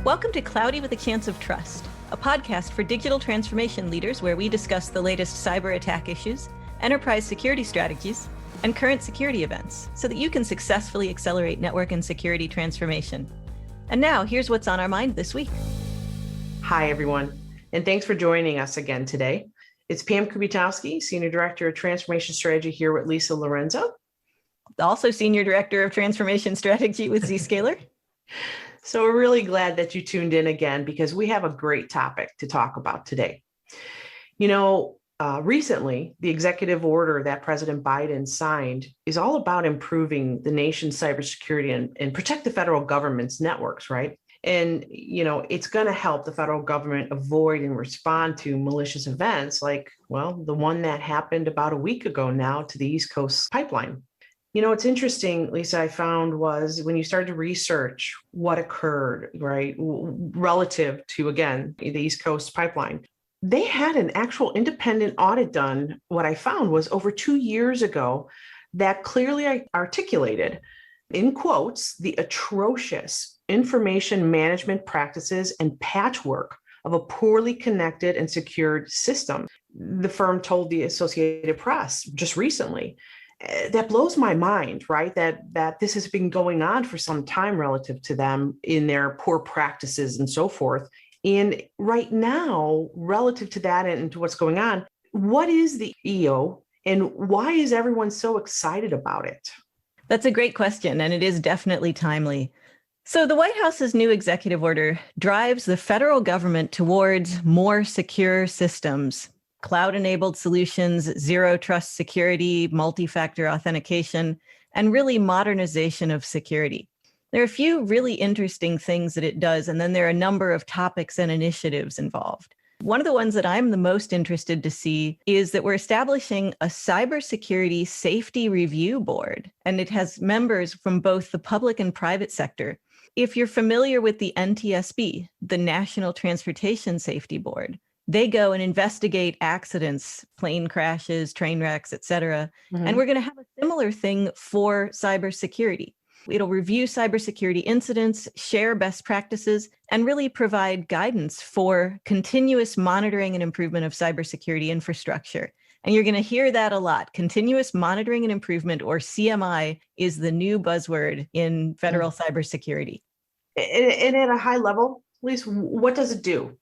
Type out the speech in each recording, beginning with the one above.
Welcome to Cloudy with a Chance of Trust, a podcast for digital transformation leaders where we discuss the latest cyber attack issues, enterprise security strategies, and current security events so that you can successfully accelerate network and security transformation. And now, here's what's on our mind this week. Hi, everyone, and thanks for joining us again today. It's Pam Kubitowski, Senior Director of Transformation Strategy here with Lisa Lorenzo. Also Senior Director of Transformation Strategy with Zscaler. So we're really glad that you tuned in again because we have a great topic to talk about today. Recently, the executive order that President Biden signed is all about improving the nation's cybersecurity and protect the federal government's networks, right? And, it's going to help the federal government avoid and respond to malicious events like, the one that happened about a week ago now to the East Coast pipeline. What's interesting, Lisa, I found was when you started to research what occurred, right, relative to, again, the East Coast pipeline, they had an actual independent audit done. What I found was over 2 years ago that clearly articulated, in quotes, the atrocious information management practices and patchwork of a poorly connected and secured system. The firm told the Associated Press just recently. That blows my mind, right? That this has been going on for some time relative to them in their poor practices and so forth. And right now, relative to that and to what's going on, what is the EO and why is everyone so excited about it? That's a great question, and it is definitely timely. So the White House's new executive order drives the federal government towards more secure systems. Cloud-enabled solutions, zero trust security, multi-factor authentication, and really modernization of security. There are a few really interesting things that it does, and then there are a number of topics and initiatives involved. One of the ones that I'm the most interested to see is that we're establishing a cybersecurity safety review board, and it has members from both the public and private sector. If you're familiar with the NTSB, the National Transportation Safety Board, they go and investigate accidents, plane crashes, train wrecks, et cetera. Mm-hmm. And we're going to have a similar thing for cybersecurity. It'll review cybersecurity incidents, share best practices, and really provide guidance for continuous monitoring and improvement of cybersecurity infrastructure. And you're going to hear that a lot. Continuous monitoring and improvement, or CMI, is the new buzzword in federal cybersecurity. And at a high level, Lisa, what does it do?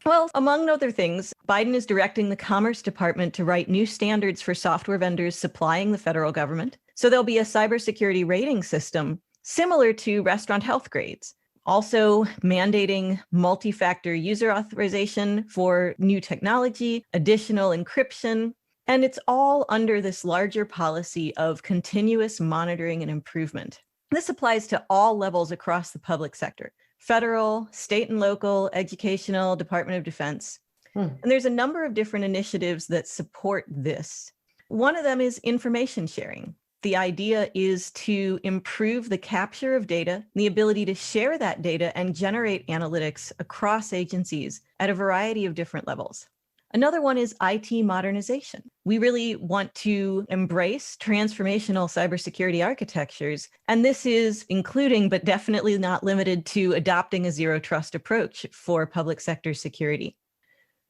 Well, among other things, Biden is directing the Commerce Department to write new standards for software vendors supplying the federal government. So there'll be a cybersecurity rating system similar to restaurant health grades. Also mandating multi-factor user authorization for new technology, additional encryption, and it's all under this larger policy of continuous monitoring and improvement. This applies to all levels across the public sector. Federal, state and local, educational, Department of Defense. And there's a number of different initiatives that support this. One of them is information sharing. The idea is to improve the capture of data, the ability to share that data and generate analytics across agencies at a variety of different levels. Another one is IT modernization. We really want to embrace transformational cybersecurity architectures, and this is including, but definitely not limited to, adopting a zero trust approach for public sector security.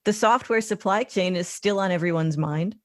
The software supply chain is still on everyone's mind,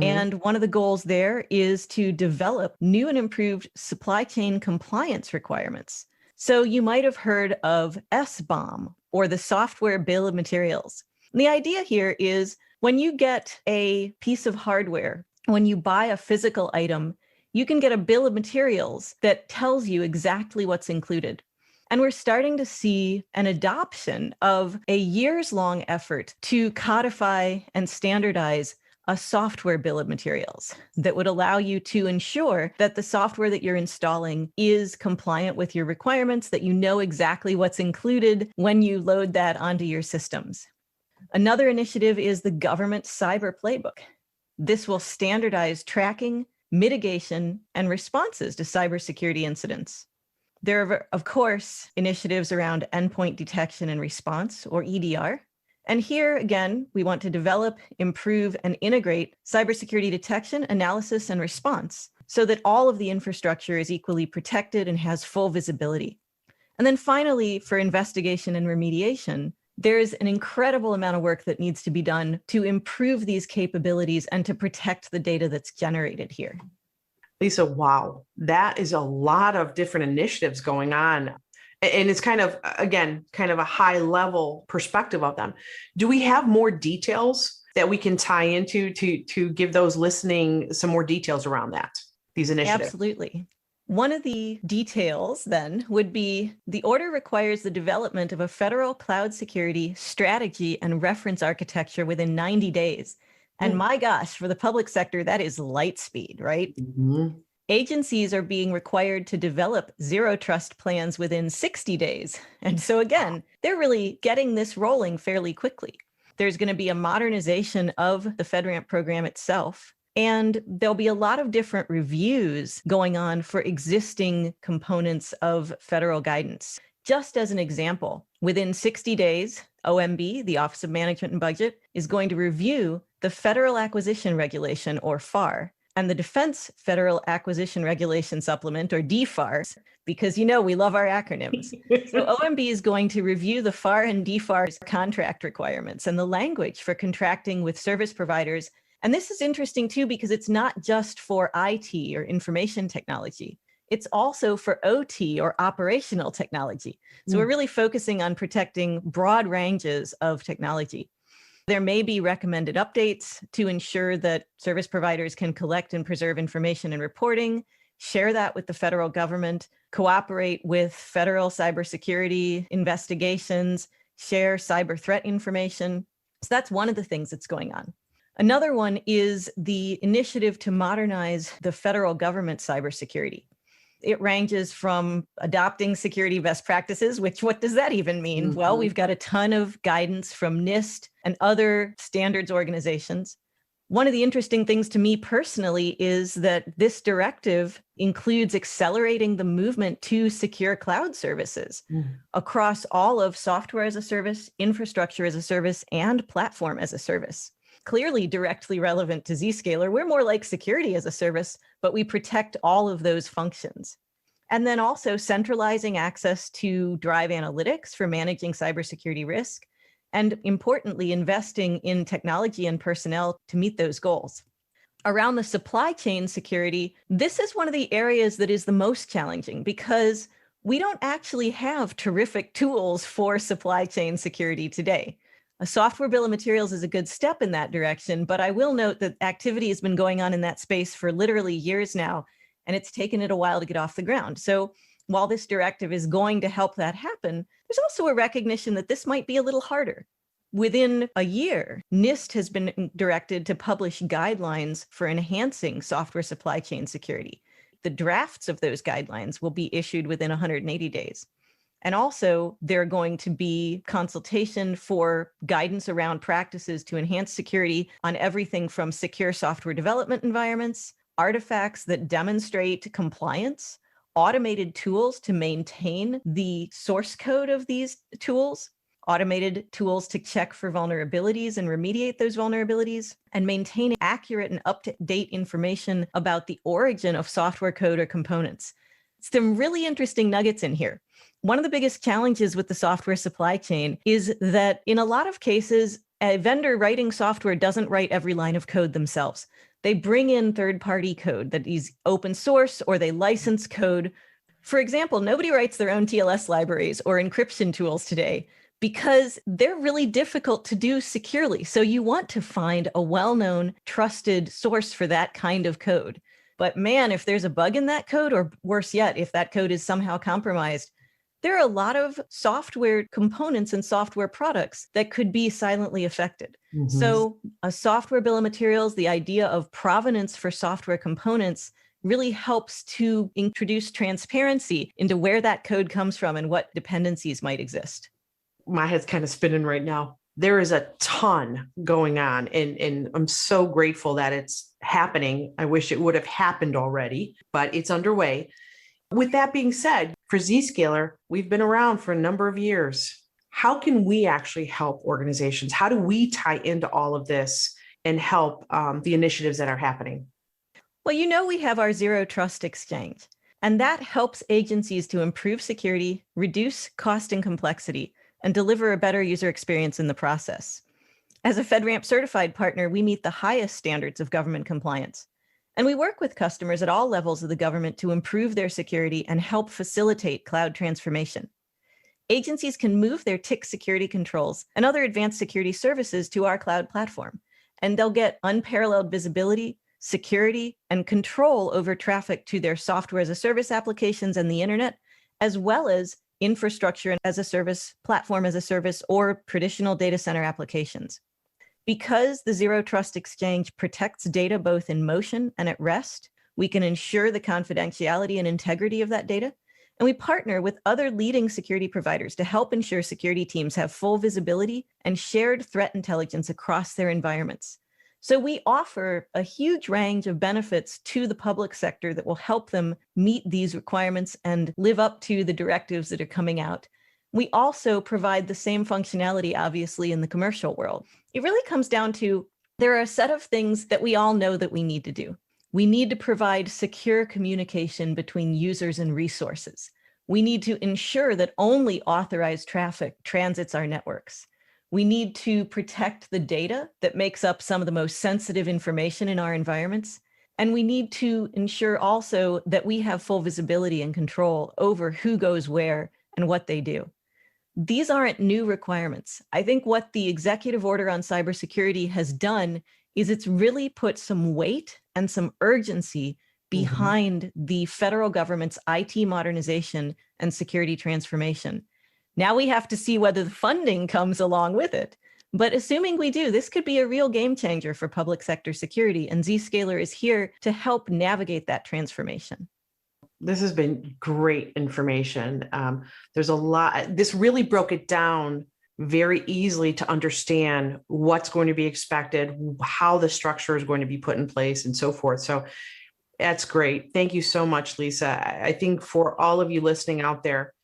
and one of the goals there is to develop new and improved supply chain compliance requirements. So you might have heard of SBOM, or the Software Bill of Materials. The idea here is when you get a piece of hardware, when you buy a physical item, you can get a bill of materials that tells you exactly what's included. And we're starting to see an adoption of a years-long effort to codify and standardize a software bill of materials that would allow you to ensure that the software that you're installing is compliant with your requirements, that you know exactly what's included when you load that onto your systems. Another initiative is the Government Cyber Playbook. This will standardize tracking, mitigation, and responses to cybersecurity incidents. There are, of course, initiatives around endpoint detection and response, or EDR. And here, again, we want to develop, improve, and integrate cybersecurity detection, analysis, and response so that all of the infrastructure is equally protected and has full visibility. And then finally, for investigation and remediation, there's an incredible amount of work that needs to be done to improve these capabilities and to protect the data that's generated here. Lisa, wow, that is a lot of different initiatives going on. And it's kind of, again, kind of a high level perspective of them. Do we have more details that we can tie into to give those listening some more details around that, these initiatives? Absolutely. One of the details then would be the order requires the development of a federal cloud security strategy and reference architecture within 90 days. And my gosh, for the public sector, that is light speed, right? Mm-hmm. Agencies are being required to develop zero trust plans within 60 days. And so again, they're really getting this rolling fairly quickly. There's going to be a modernization of the FedRAMP program itself. And there'll be a lot of different reviews going on for existing components of federal guidance. Just as an example, within 60 days, OMB, the Office of Management and Budget, is going to review the Federal Acquisition Regulation, or FAR, and the Defense Federal Acquisition Regulation Supplement, or DFARS, because we love our acronyms. So OMB is going to review the FAR and DFARS contract requirements and the language for contracting with service providers. And this is interesting too, because it's not just for IT or information technology. It's also for OT, or operational technology. So we're really focusing on protecting broad ranges of technology. There may be recommended updates to ensure that service providers can collect and preserve information and reporting, share that with the federal government, cooperate with federal cybersecurity investigations, share cyber threat information. So that's one of the things that's going on. Another one is the initiative to modernize the federal government cybersecurity. It ranges from adopting security best practices, which what does that even mean? Mm-hmm. Well, we've got a ton of guidance from NIST and other standards organizations. One of the interesting things to me personally is that this directive includes accelerating the movement to secure cloud services across all of software as a service, infrastructure as a service, and platform as a service. Clearly directly relevant to Zscaler. We're more like security as a service, but we protect all of those functions. And then also centralizing access to drive analytics for managing cybersecurity risk, and importantly, investing in technology and personnel to meet those goals. Around the supply chain security, this is one of the areas that is the most challenging because we don't actually have terrific tools for supply chain security today. A software bill of materials is a good step in that direction, but I will note that activity has been going on in that space for literally years now, and it's taken it a while to get off the ground. So while this directive is going to help that happen, there's also a recognition that this might be a little harder. Within a year, NIST has been directed to publish guidelines for enhancing software supply chain security. The drafts of those guidelines will be issued within 180 days. And also, there are going to be consultation for guidance around practices to enhance security on everything from secure software development environments, artifacts that demonstrate compliance, automated tools to maintain the source code of these tools, automated tools to check for vulnerabilities and remediate those vulnerabilities, and maintain accurate and up-to-date information about the origin of software code or components. Some really interesting nuggets in here. One of the biggest challenges with the software supply chain is that in a lot of cases, a vendor writing software doesn't write every line of code themselves. They bring in third-party code that is open source, or they license code. For example, nobody writes their own TLS libraries or encryption tools today because they're really difficult to do securely. So you want to find a well-known, trusted source for that kind of code. But man, if there's a bug in that code, or worse yet, if that code is somehow compromised, there are a lot of software components and software products that could be silently affected. Mm-hmm. So a software bill of materials, the idea of provenance for software components really helps to introduce transparency into where that code comes from and what dependencies might exist. My head's kind of spinning right now. There is a ton going on, and I'm so grateful that it's happening. I wish it would have happened already, but it's underway. With that being said, for Zscaler, we've been around for a number of years. How can we actually help organizations? How do we tie into all of this and help the initiatives that are happening? Well, we have our Zero Trust Exchange. And that helps agencies to improve security, reduce cost and complexity, and deliver a better user experience in the process. As a FedRAMP certified partner, we meet the highest standards of government compliance. And we work with customers at all levels of the government to improve their security and help facilitate cloud transformation. Agencies can move their TIC security controls and other advanced security services to our cloud platform, and they'll get unparalleled visibility, security, and control over traffic to their software as a service applications and the internet, as well as infrastructure as a service, platform as a service, or traditional data center applications. Because the Zero Trust Exchange protects data both in motion and at rest, we can ensure the confidentiality and integrity of that data. And we partner with other leading security providers to help ensure security teams have full visibility and shared threat intelligence across their environments. So we offer a huge range of benefits to the public sector that will help them meet these requirements and live up to the directives that are coming out. We also provide the same functionality, obviously, in the commercial world. It really comes down to there are a set of things that we all know that we need to do. We need to provide secure communication between users and resources. We need to ensure that only authorized traffic transits our networks. We need to protect the data that makes up some of the most sensitive information in our environments. And we need to ensure also that we have full visibility and control over who goes where and what they do. These aren't new requirements. I think what the executive order on cybersecurity has done is it's really put some weight and some urgency behind the federal government's IT modernization and security transformation. Now we have to see whether the funding comes along with it. But assuming we do, this could be a real game changer for public sector security, and Zscaler is here to help navigate that transformation. This has been great information. There's a lot. This really broke it down very easily to understand what's going to be expected, how the structure is going to be put in place, and so forth. So that's great. Thank you so much, Lisa. I think for all of you listening out there,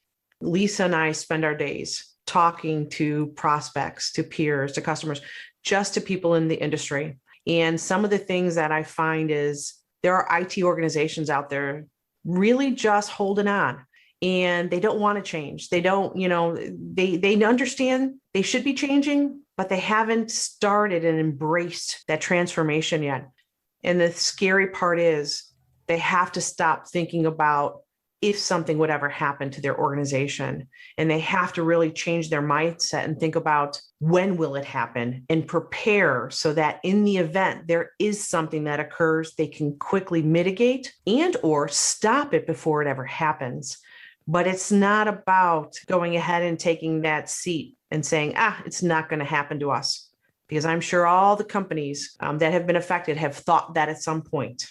Lisa and I spend our days talking to prospects, to peers, to customers, just to people in the industry. And some of the things that I find is there are IT organizations out there really just holding on, and they don't want to change. They don't, they understand they should be changing, but they haven't started and embraced that transformation yet. And the scary part is they have to stop thinking about if something would ever happen to their organization. And they have to really change their mindset and think about when will it happen and prepare so that in the event there is something that occurs, they can quickly mitigate and or stop it before it ever happens. But it's not about going ahead and taking that seat and saying, it's not going to happen to us. Because I'm sure all the companies that have been affected have thought that at some point.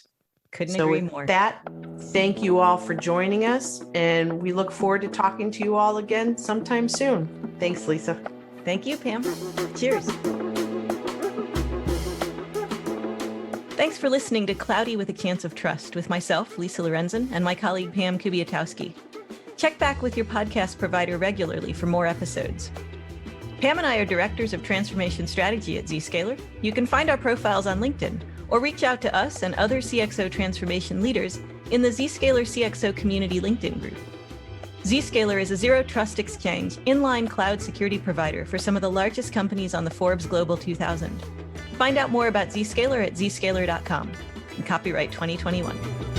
Couldn't agree more. With that, thank you all for joining us, and we look forward to talking to you all again sometime soon. Thanks, Lisa. Thank you, Pam. Cheers. Thanks for listening to Cloudy with a Chance of Trust with myself, Lisa Lorenzen, and my colleague, Pam Kubiatowski. Check back with your podcast provider regularly for more episodes. Pam and I are directors of transformation strategy at Zscaler. You can find our profiles on LinkedIn or reach out to us and other CXO transformation leaders in the Zscaler CXO community LinkedIn group. Zscaler is a Zero Trust Exchange inline cloud security provider for some of the largest companies on the Forbes Global 2000. Find out more about Zscaler at zscaler.com. And copyright 2021.